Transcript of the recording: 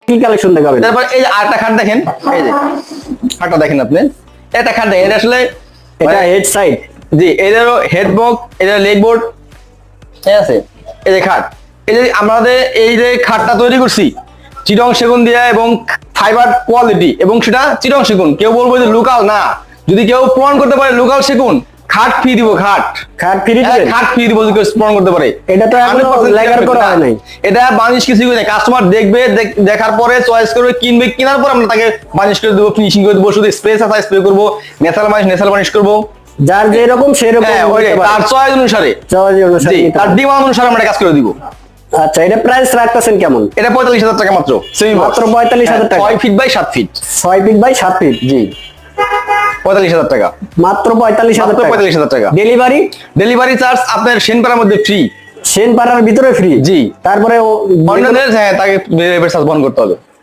কি কালেকশন দেখাবেন? তারপর এই যে আরেকটা খাট দেখেন, এই যে খাটটা দেখেন আপনি, এটা খাট দেখেন, এটা আসলে এটা হেড সাইড। জি, এটারও হেড বক্স, এটা লেগ বোর্ড, ঠিক আছে। এই যে খাট, এই যে আমাদের এই যে খাটটা তৈরি করছি চিটং সেগুন দিয়ে এবং ফাইবার কোয়ালিটি, এবং সেটা চিটং সেগুন। কেউ বলবো যে লোকাল না, যদি কেউ প্রমাণ করতে পারে লোকাল সেগুন, খাট ফ্রি দিব। খাট ফ্রি দিবেন? খাট ফ্রি দিব যদি কেউ প্রমাণ করতে পারে। এটা তো এখনো 100% লেগার করা হয় নাই। এটা বানিশ কিছু করে কাস্টমার দেখবে, দেখার পরে চয়েস করবে, কিনবে, কেনার পর আমরা তাকে বানিশ করে দেবো, ফিনিশিং করে দেবো। শুধু স্প্রে আছে স্প্রে করবো, ন্যাচারাল বানিশ করবো। যার যেরকম সেরকম তার চয়েস অনুসারে, জি, তার ডিমান্ড অনুসারে আমরা কাজ করে দিব। আচ্ছা, এটা প্রাইস রাখতেছেন কেমন? এটা 45,000 টাকা মাত্র, মাত্র 45,000 টাকা। 6 feet by 7 feet. 6 feet by 7 feet, জি, 45,000 টাকা মাত্র 45,000 টাকা। 45,000 টাকা। ডেলিভারি চার্জ আপনার সেনপাড়ার মধ্যে ফ্রি, সেনপাড়ার ভিতরে ফ্রি। জি। তারপরে অন্যদের হ্যাঁ তাকে চার্জ বহন করতে হবে।